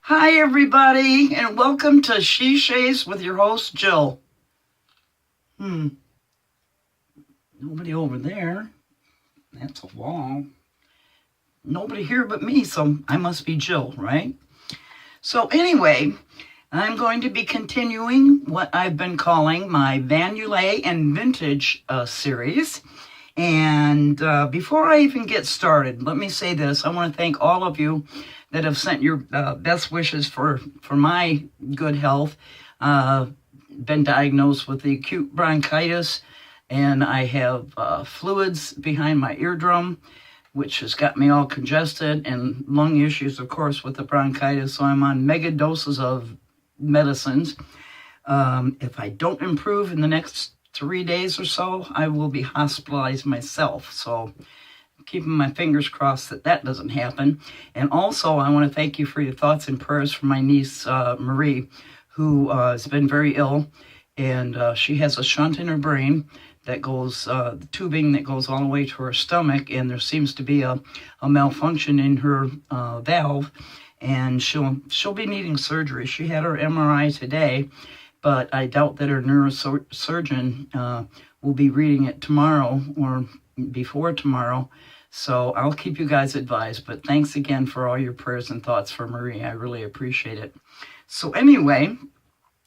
Hi everybody, and welcome to She Shaves with your host Jill. Nobody over there. That's a wall. Nobody here but me, so I must be Jill, right? So anyway, I'm going to be continuing what I've been calling my Van Yulay and Vintage series. And before I even get started, let me say this. I want to thank all of you that have sent your best wishes for my good health. Been diagnosed with the acute bronchitis, and I have fluids behind my eardrum, which has got me all congested, and lung issues, of course, with the bronchitis. So I'm on mega doses of medicines. If I don't improve in the next 3 days or so, I will be hospitalized myself. So keeping my fingers crossed that that doesn't happen. And also, I want to thank you for your thoughts and prayers for my niece, Marie, who has been very ill. And she has a shunt in her brain that goes, the tubing that goes all the way to her stomach. And there seems to be a malfunction in her valve. And she'll be needing surgery. She had her MRI today, but I doubt that her neurosurgeon will be reading it tomorrow or before tomorrow. So I'll keep you guys advised, but thanks again for all your prayers and thoughts for Marie. I really appreciate it. So anyway,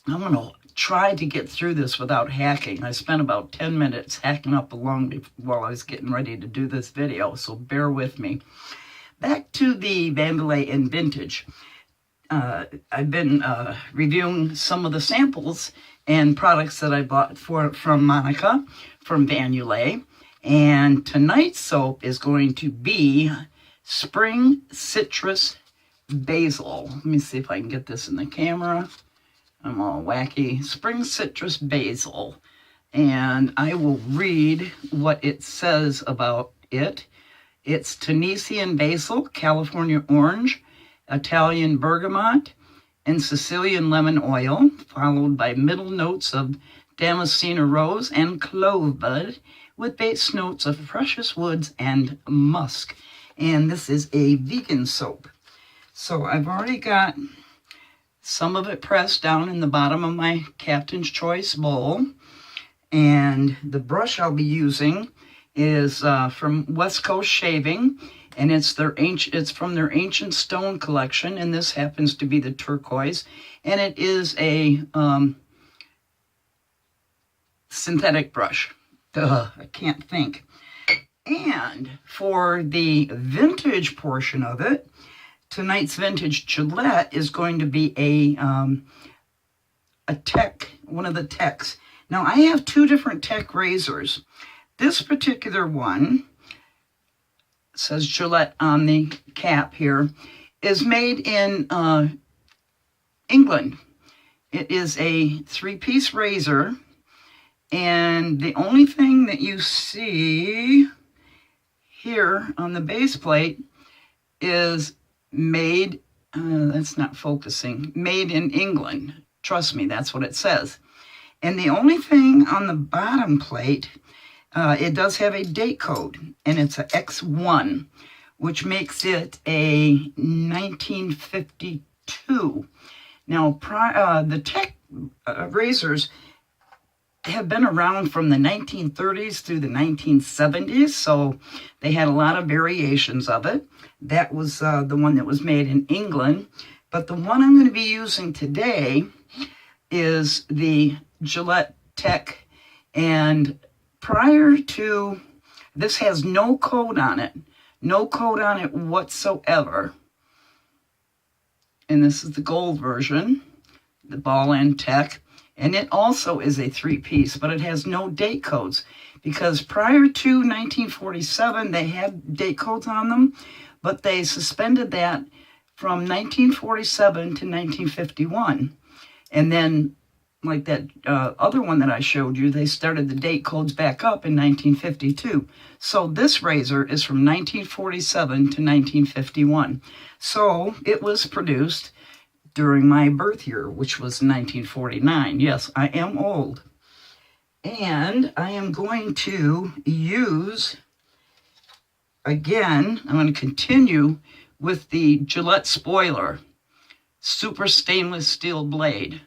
I'm going to try to get through this without hacking. I spent about 10 minutes hacking up along while I was getting ready to do this video, so bear with me. Back to the Van Yulay and Vintage. I've been reviewing some of the samples and products that I bought from Monica from Van Yulay. And tonight's soap is going to be Spring Citrus Basil. Let me see if I can get this in the camera. I'm all wacky. Spring Citrus Basil. And I will read what it says about it. It's Tunisian basil, California orange, Italian bergamot, and Sicilian lemon oil, followed by middle notes of Damascena rose and clove bud, with base notes of precious woods and musk. And this is a vegan soap. So I've already got some of it pressed down in the bottom of my Captain's Choice bowl. And the brush I'll be using is from West Coast Shaving, and it's from their Ancient Stone collection, and this happens to be the Turquoise, and it is a synthetic brush. I can't think. And for the vintage portion of it, tonight's vintage Gillette is going to be a tech, one of the techs. Now I have two different tech razors. This particular one, says Gillette on the cap here, is made in England. It is a 3-piece razor. And the only thing that you see here on the base plate is made, that's not focusing, made in England. Trust me, that's what it says. And the only thing on the bottom plate, it does have a date code, and it's a X1, which makes it a 1952. Now, the tech razors have been around from the 1930s through the 1970s, so they had a lot of variations of it. That was the one that was made in England. But the one I'm going to be using today is the Gillette Tech. And prior to, this has no code on it. No code on it whatsoever. And this is the gold version, the Ball End Tech. And it also is a 3-piece, but it has no date codes, because prior to 1947, they had date codes on them, but they suspended that from 1947 to 1951. And then like that other one that I showed you, they started the date codes back up in 1952. So this razor is from 1947 to 1951. So it was produced during my birth year, which was 1949. Yes, I am old. And I am going to use, again, I'm going to continue with the Gillette Spoiler Super Stainless Steel Blade.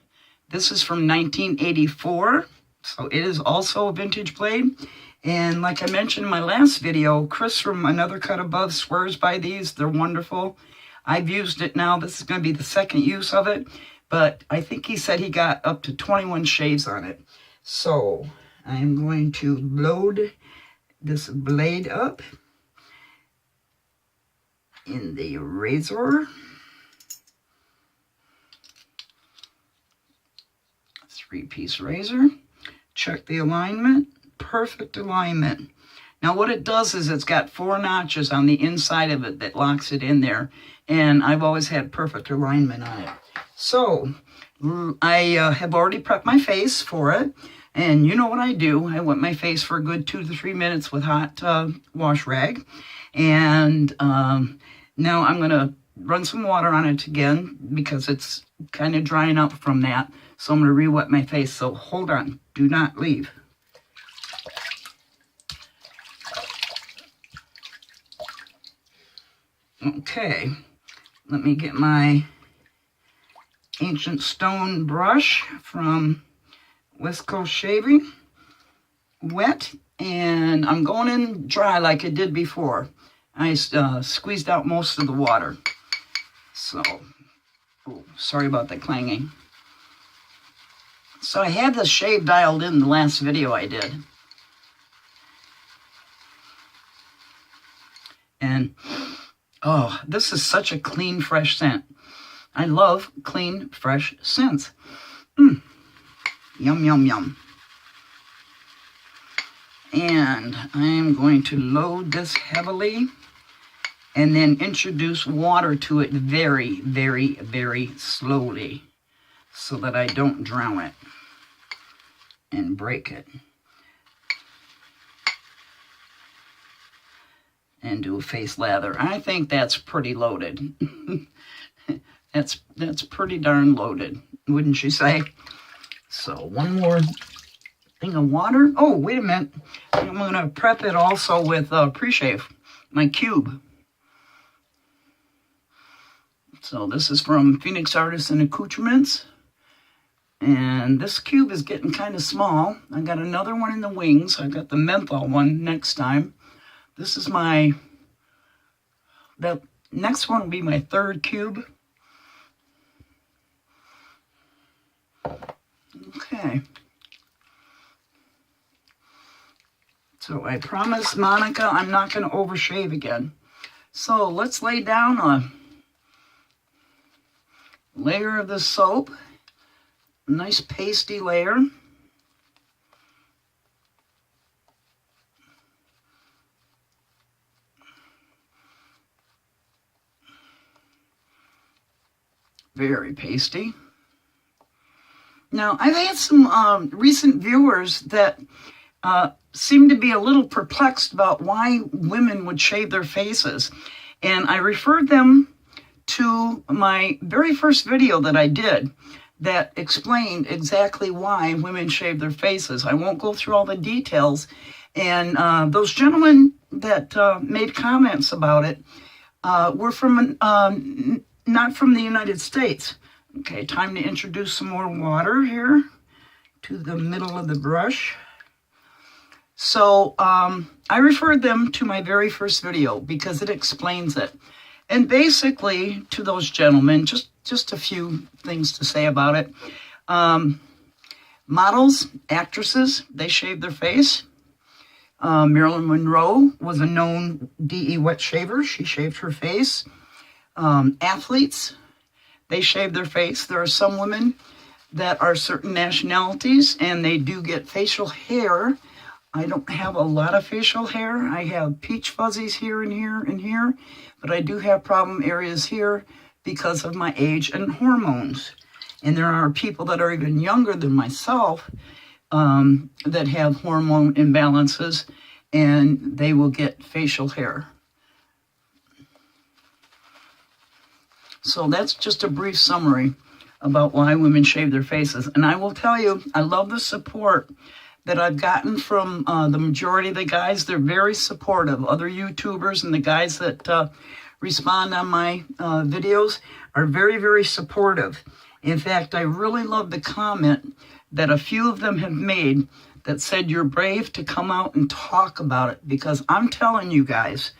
This is from 1984, so it is also a vintage blade. And like I mentioned in my last video, Chris from Another Cut Above swears by these. They're wonderful. I've used it now. This is going to be the second use of it, but I think he said he got up to 21 shaves on it. So I'm going to load this blade up in the razor. 3-piece razor. Check the alignment. Perfect alignment. Now what it does is it's got 4 notches on the inside of it that locks it in there. And I've always had perfect alignment on it. So I have already prepped my face for it. And you know what I do. I wet my face for a good 2 to 3 minutes with hot wash rag. And now I'm going to run some water on it again because it's kind of drying up from that. So I'm going to re-wet my face. So hold on. Do not leave. Okay. Let me get my ancient stone brush from West Coast Shaving wet. And I'm going in dry like I did before. I squeezed out most of the water. So, oh, sorry about the clanging. So I had the shave dialed in the last video I did. And, oh, this is such a clean, fresh scent. I love clean, fresh scents. Yum, yum, yum. And I'm going to load this heavily and then introduce water to it very, very, very slowly so that I don't drown it and break it. And do a face lather. I think that's pretty loaded. That's pretty darn loaded, wouldn't you say? So one more thing of water. Oh, wait a minute. I'm going to prep it also with pre-shave, my cube. So this is from Phoenix Artisan Accoutrements. And this cube is getting kind of small. I got another one in the wings. I got the menthol one next time. This is the next one will be my 3rd cube. Okay. So I promised Monica I'm not going to overshave again. So let's lay down a layer of the soap. A nice pasty layer. Very pasty. Now, I've had some recent viewers that seem to be a little perplexed about why women would shave their faces. And I referred them to my very first video that I did that explained exactly why women shave their faces. I won't go through all the details. And those gentlemen that made comments about it were from not from the United States. Okay, time to introduce some more water here to the middle of the brush. So I referred them to my very first video because it explains it. And basically, to those gentlemen, just a few things to say about it. Models, actresses, they shave their face. Marilyn Monroe was a known DE wet shaver. She shaved her face. Athletes, they shave their face. There are some women that are certain nationalities and they do get facial hair. I don't have a lot of facial hair. I have peach fuzzies here and here and here, but I do have problem areas here because of my age and hormones. And there are people that are even younger than myself that have hormone imbalances, and they will get facial hair. So that's just a brief summary about why women shave their faces. And I will tell you, I love the support that I've gotten from the majority of the guys. They're very supportive. Other YouTubers and the guys that respond on my videos are very, very supportive. In fact, I really love the comment that a few of them have made that said you're brave to come out and talk about it, because I'm telling you guys,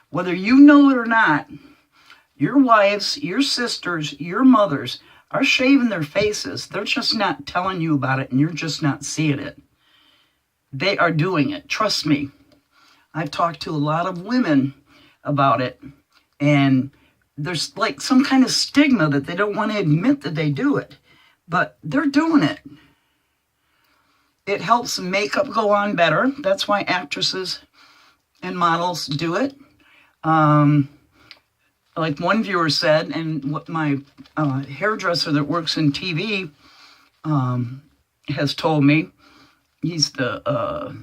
whether you know it or not, your wives, your sisters, your mothers are shaving their faces. They're just not telling you about it, and you're just not seeing it. They are doing it. Trust me. I've talked to a lot of women about it, and there's like some kind of stigma that they don't want to admit that they do it, but they're doing it. It helps makeup go on better. That's why actresses and models do it. Like one viewer said, and what my hairdresser that works in TV has told me, he's a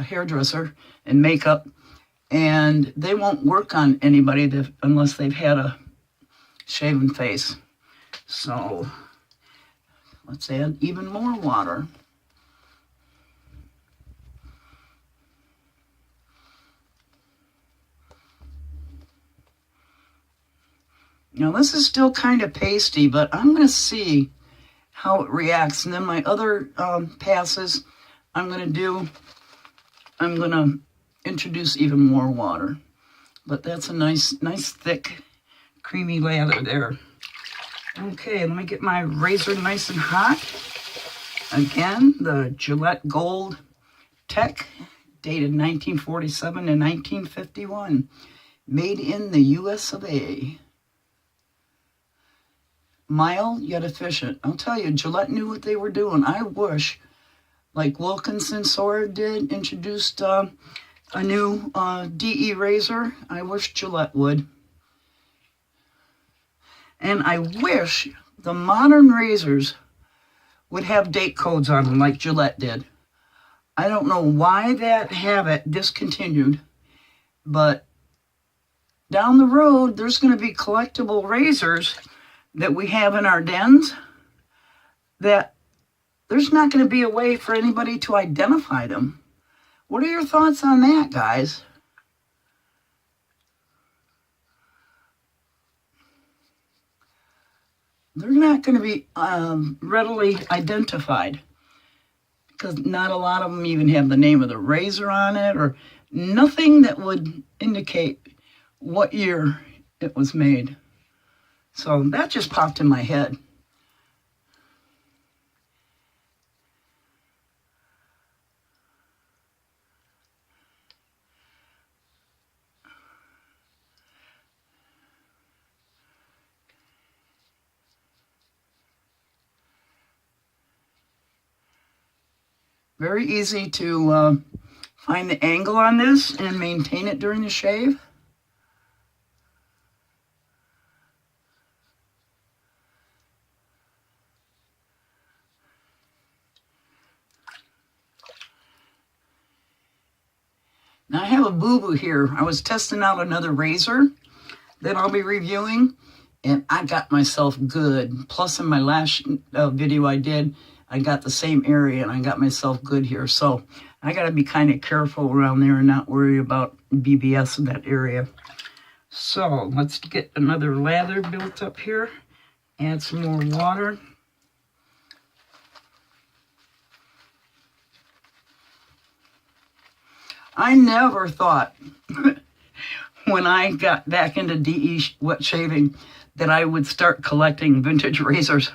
hairdresser in makeup, and they won't work on anybody unless they've had a shaven face. So let's add even more water. Now this is still kind of pasty, but I'm going to see how it reacts. And then my other passes I'm going to introduce even more water. But that's a nice thick, creamy lather there. Okay, let me get my razor nice and hot. Again, the Gillette Gold Tech, dated 1947 to 1951. Made in the US of A. Mild yet efficient. I'll tell you, Gillette knew what they were doing. I wish, like Wilkinson Sawyer did, introduced a new DE razor. I wish Gillette would. And I wish the modern razors would have date codes on them like Gillette did. I don't know why that habit discontinued, but down the road, there's going to be collectible razors that we have in our dens that there's not going to be a way for anybody to identify them. What are your thoughts on that, guys? They're not going to be readily identified because not a lot of them even have the name of the razor on it or nothing that would indicate what year it was made. So that just popped in my head. Very easy to find the angle on this and maintain it during the shave. Now I have a boo-boo here. I was testing out another razor that I'll be reviewing, and I got myself good. Plus in my last video I did, I got the same area and I got myself good here. So I got to be kind of careful around there and not worry about BBS in that area. So let's get another lather built up here. Add some more water. I never thought when I got back into DE wet shaving that I would start collecting vintage razors.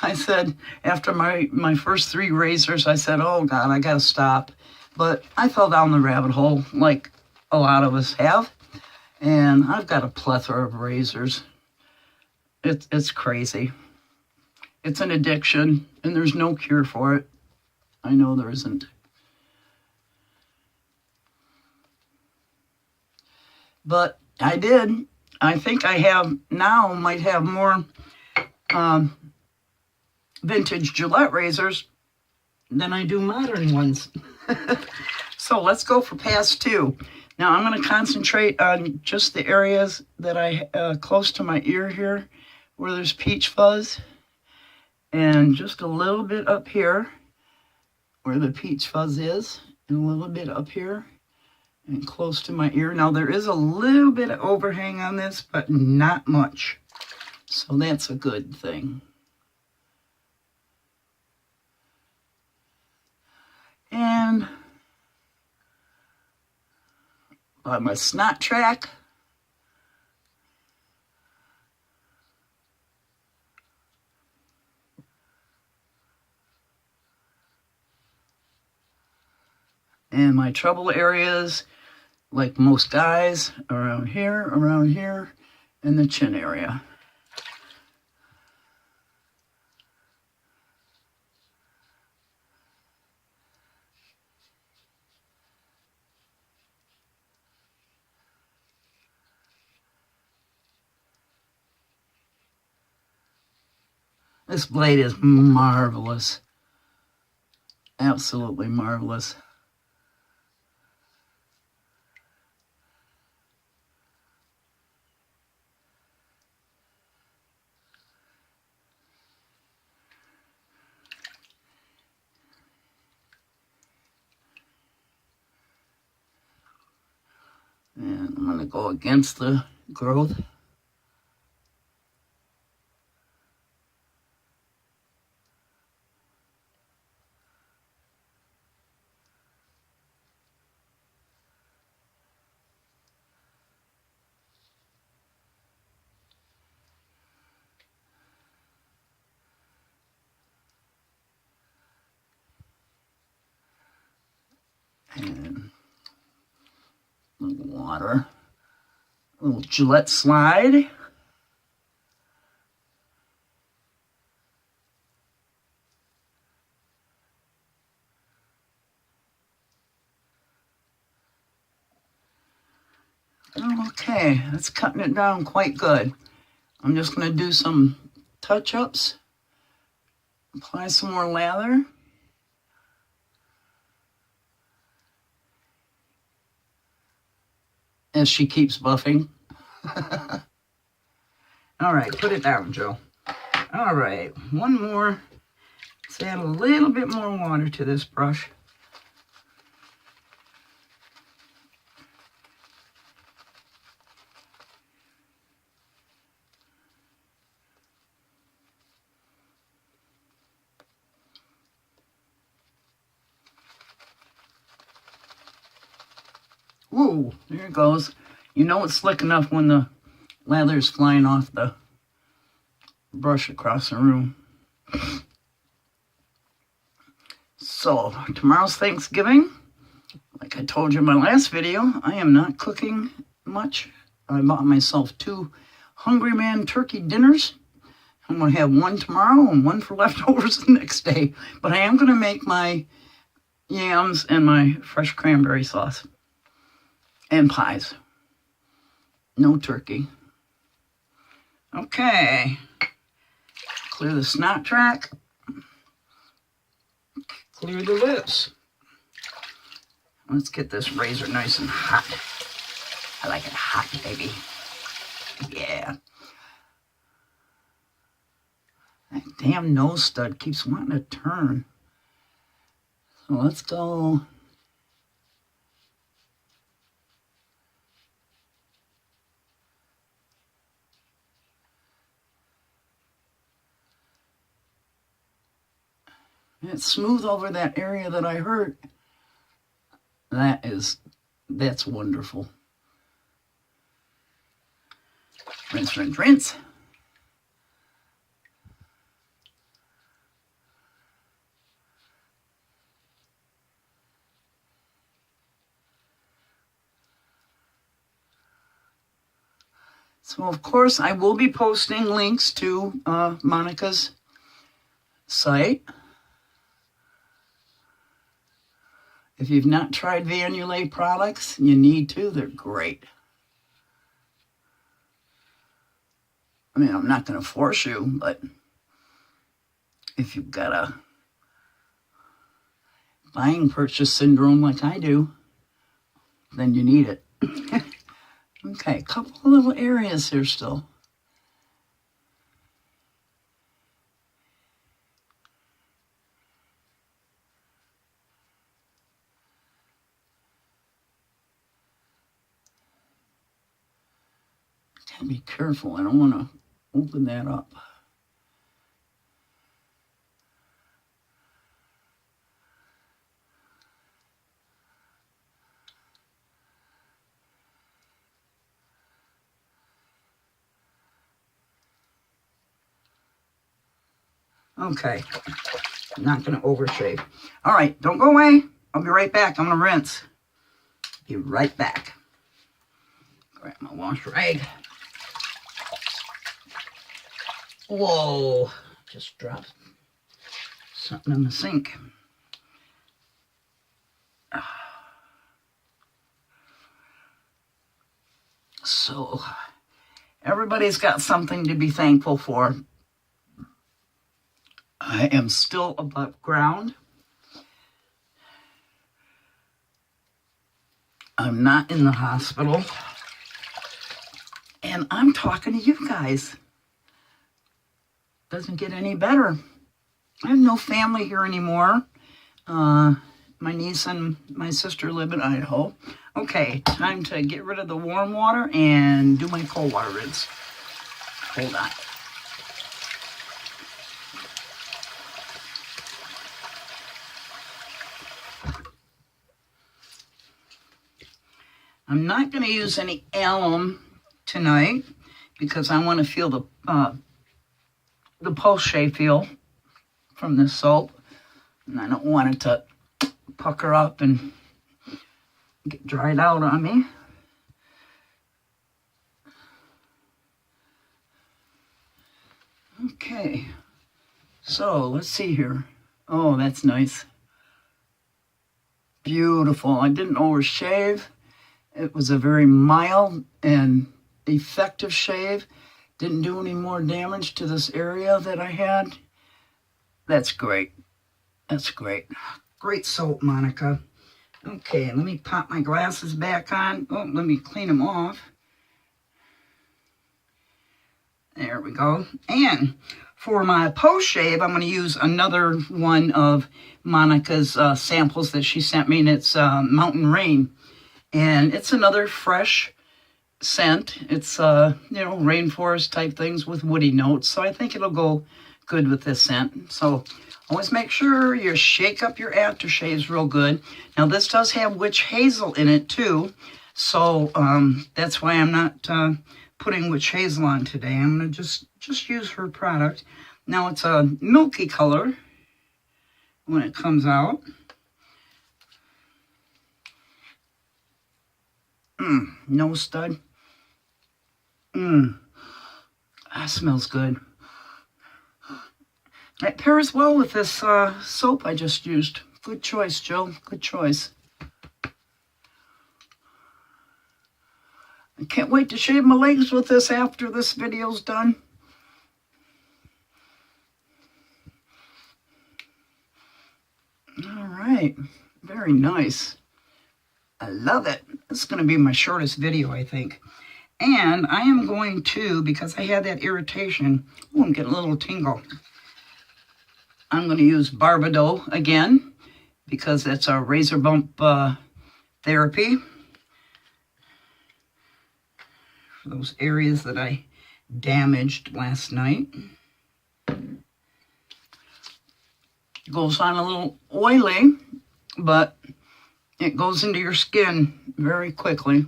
I said, after my first 3 razors, I said, oh God, I gotta stop. But I fell down the rabbit hole like a lot of us have. And I've got a plethora of razors. It's crazy. It's an addiction, and there's no cure for it. I know there isn't. But I did. I think I have now might have more vintage Gillette razors than I do modern ones. So let's go for pass 2. Now I'm going to concentrate on just the areas that I close to my ear here where there's peach fuzz, and just a little bit up here where the peach fuzz is, and a little bit up here and close to my ear. Now there is a little bit of overhang on this, but not much, so that's a good thing. And on my snot track, and my trouble areas, like most guys, around here, and the chin area. This blade is marvelous. Absolutely marvelous. And I'm going to go against the growth. And a little water. A little Gillette slide. Okay, that's cutting it down quite good. I'm just going to do some touch-ups. Apply some more lather. As she keeps buffing. All right, put it down, Joe. All right, one more. Let's add a little bit more water to this brush. Ooh, there it goes. You know it's slick enough when the lather is flying off the brush across the room. So, tomorrow's Thanksgiving. Like I told you in my last video, I am not cooking much. I bought myself 2 Hungry Man turkey dinners. I'm going to have one tomorrow and one for leftovers the next day. But I am going to make my yams and my fresh cranberry sauce. And pies. No turkey. Okay. Clear the snot track. Clear the lips. Let's get this razor nice and hot. I like it hot, baby. Yeah. That damn nose stud keeps wanting to turn. So let's go. It's smooth over that area that I hurt. That's wonderful. Rinse, rinse, rinse. So, of course, I will be posting links to Monica's site. If you've not tried Yulay products, you need to. They're great. I mean, I'm not going to force you, but if you've got a buying purchase syndrome like I do, then you need it. Okay, a couple of little areas here still. Gotta be careful, I don't want to open that up. Okay, I'm not going to overshave. All right, don't go away. I'll be right back. I'm going to rinse. Be right back. Grab my wash rag. Whoa, just dropped something in the sink. So, everybody's got something to be thankful for. I am still above ground. I'm not in the hospital. And I'm talking to you guys. Doesn't get any better. I have no family here anymore. My niece and my sister live in Idaho. Okay, time to get rid of the warm water and do my cold water rinse. Hold on. I'm not going to use any alum tonight because I want to feel the pulse shave feel from this soap, and I don't want it to pucker up and get dried out on me. Okay, so let's see here. Oh, that's nice. Beautiful. I didn't overshave. It was a very mild and effective shave. Didn't do any more damage to this area that I had. That's great. That's great. Great soap, Monica. Okay, let me pop my glasses back on. Oh, let me clean them off. There we go. And for my post shave, I'm going to use another one of Monica's samples that she sent me, and it's Mountain Rain. And it's another fresh scent. It's, rainforest type things with woody notes. So I think it'll go good with this scent. So always make sure you shake up your aftershaves real good. Now this does have witch hazel in it too. So that's why I'm not putting witch hazel on today. I'm going to just use her product. Now it's a milky color when it comes out. No stud. That smells good. It pairs well with this soap I just used. Good choice, Jill. Good choice. I can't wait to shave my legs with this after this video's done. All right. Very nice. I love it. This is going to be my shortest video, I think. And I am going to, because I had that irritation, I'm getting a little tingle. I'm going to use Barbedeaux again, because that's our razor bump therapy. For those areas that I damaged last night. It goes on a little oily, but it goes into your skin very quickly.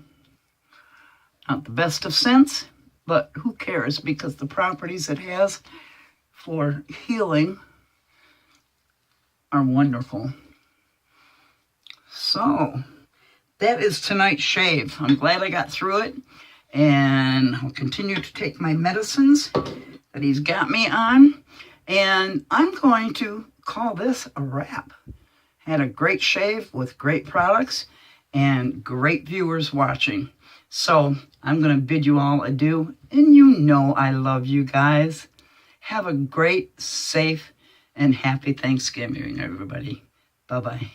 Not the best of scents, but who cares, because the properties it has for healing are wonderful. So, that is tonight's shave. I'm glad I got through it, and I'll continue to take my medicines that he's got me on, and I'm going to call this a wrap. Had a great shave with great products and great viewers watching. So I'm going to bid you all adieu. And you know I love you guys. Have a great, safe, And happy Thanksgiving, everybody. Bye-bye.